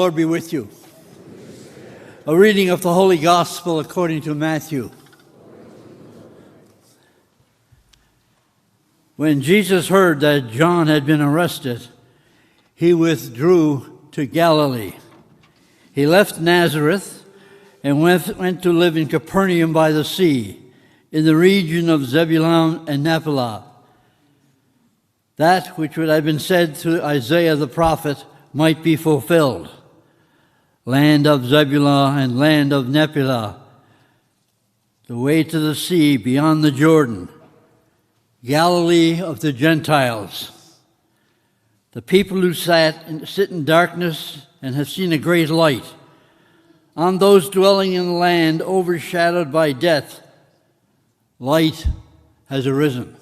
Lord be with you. A reading of the Holy Gospel according to Matthew. When Jesus heard that John had been arrested, he withdrew to Galilee. He left Nazareth and went to live in Capernaum by the sea, in the region of Zebulun and Naphtali, that which had been said through Isaiah the prophet might be fulfilled. Land of Zebulun and land of Naphtali, the way to the sea beyond the Jordan, Galilee of the Gentiles. The people who sit in darkness and have seen a great light. On those dwelling in the land overshadowed by death, light has arisen.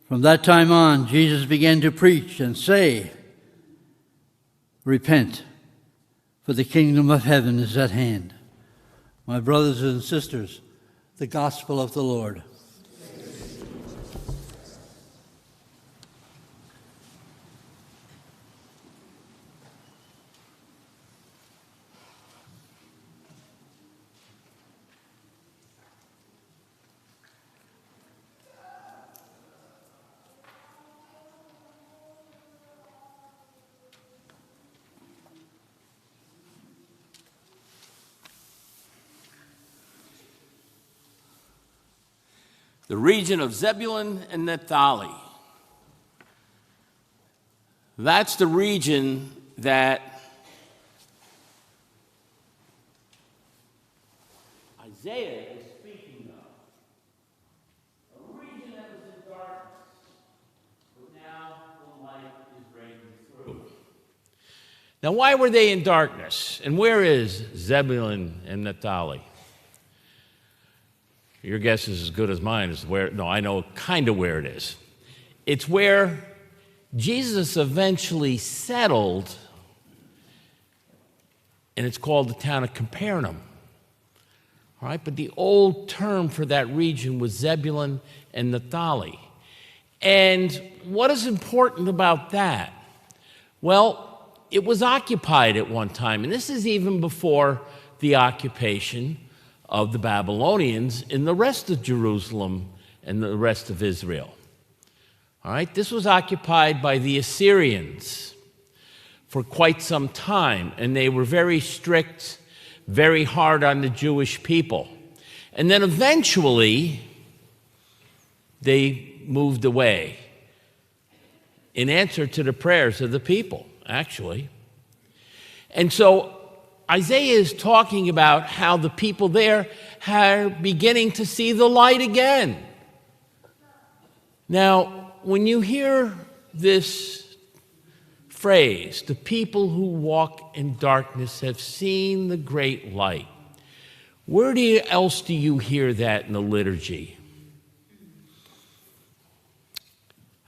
From that time on, Jesus began to preach and say, "Repent, for the kingdom of heaven is at hand." My brothers and sisters, the gospel of the Lord. The region of Zebulun and Naphtali. That's the region that Isaiah is speaking of. A region that was in darkness, but now the light is breaking through. Now, why were they in darkness? And where is Zebulun and Naphtali? Your guess is as good as mine as where, no, I know kind of where it is. It's where Jesus eventually settled, and it's called the town of Capernaum. All right, but the old term for that region was Zebulun and Naphtali. And what is important about that? Well, it was occupied at one time, and this is even before the occupation of the Babylonians in the rest of Jerusalem and the rest of Israel. All right, this was occupied by the Assyrians for quite some time, and they were very strict, very hard on the Jewish people. And then eventually, they moved away in answer to the prayers of the people, actually. And so Isaiah is talking about how the people there are beginning to see the light again. Now, when you hear this phrase, the people who walk in darkness have seen the great light, where else do you hear that in the liturgy?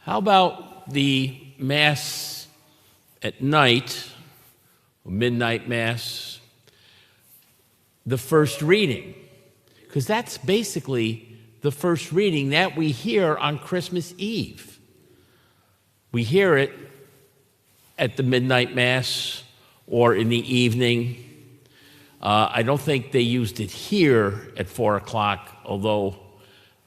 How about the Mass at night, midnight Mass, the first reading? Because that's basically the first reading that we hear on Christmas Eve. We hear it at the midnight Mass or in the evening. I don't think they used it here at 4 o'clock, although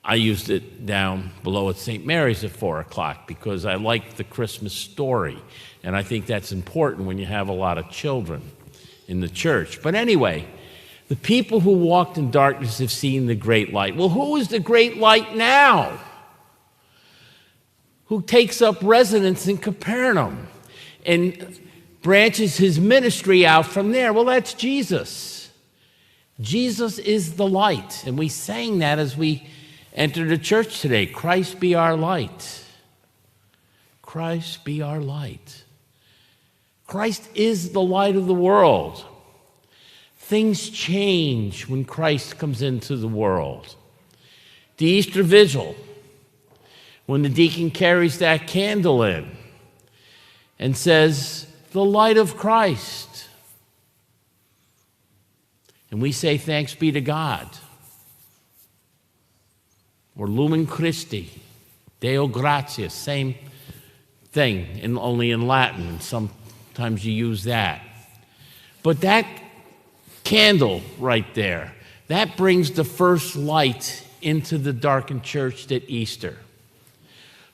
I used it down below at St. Mary's at 4 o'clock because I like the Christmas story. And I think that's important when you have a lot of children in the church. But anyway, the people who walked in darkness have seen the great light. Well, who is the great light now? Who takes up residence in Capernaum and branches his ministry out from there? Well, that's Jesus. Jesus is the light. And we sang that as we entered the church today. Christ be our light. Christ be our light. Christ is the light of the world. Things change when Christ comes into the world. The Easter Vigil, when the deacon carries that candle in and says, "The light of Christ." And we say, "Thanks be to God." Or Lumen Christi, Deo gratias, same thing, only in Latin. Sometimes you use that. But that candle right there, that brings the first light into the darkened church at Easter.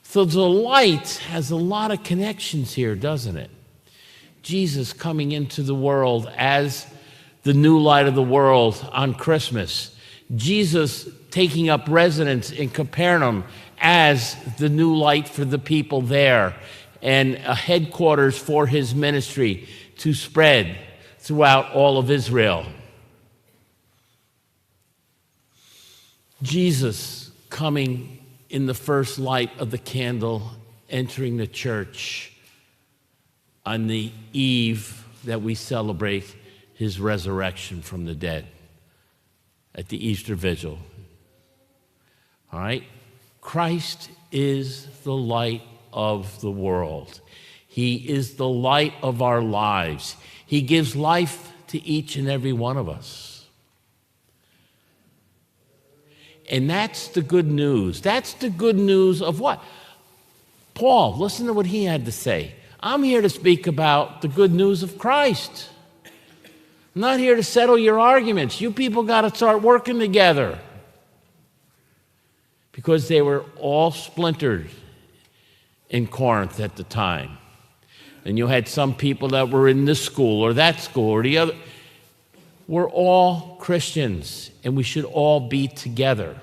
So the light has a lot of connections here, doesn't it? Jesus coming into the world as the new light of the world on Christmas. Jesus taking up residence in Capernaum as the new light for the people there and a headquarters for his ministry to spread throughout all of Israel. Jesus coming in the first light of the candle, entering the church on the eve that we celebrate his resurrection from the dead at the Easter Vigil. All right? Christ is the light of the world. He is the light of our lives. He gives life to each and every one of us. And that's the good news. That's the good news of what? Paul, listen to what he had to say. I'm here to speak about the good news of Christ. I'm not here to settle your arguments. You people got to start working together. Because they were all splintered in Corinth at the time. And you had some people that were in this school or that school or the other. We're all Christians, and we should all be together.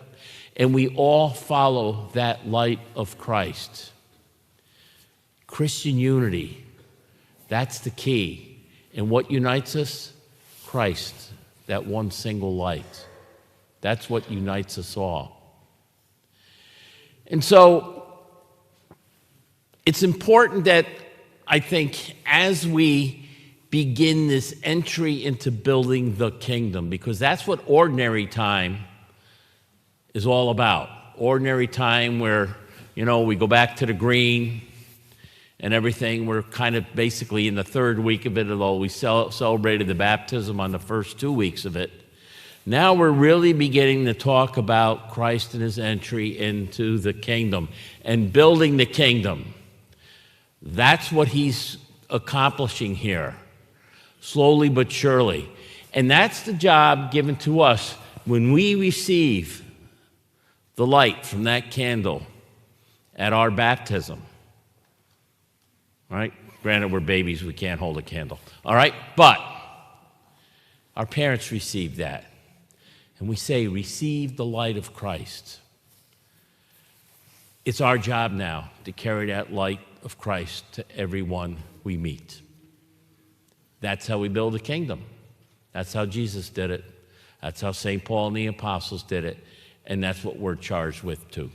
And we all follow that light of Christ. Christian unity, that's the key. And what unites us? Christ, that one single light. That's what unites us all. And so, it's important that, I think, as we begin this entry into building the kingdom, because that's what ordinary time is all about. Ordinary time where, we go back to the green and everything. We're kind of basically in the third week of it, although we celebrated the baptism on the first 2 weeks of it. Now we're really beginning to talk about Christ and his entry into the kingdom and building the kingdom. That's what he's accomplishing here, slowly but surely. And that's the job given to us when we receive the light from that candle at our baptism. All right? Granted, we're babies, we can't hold a candle. All right? But our parents received that. And we say, receive the light of Christ. It's our job now to carry that light of Christ to everyone we meet. That's how we build a kingdom. That's how Jesus did it. That's how St. Paul and the apostles did it. And that's what we're charged with too.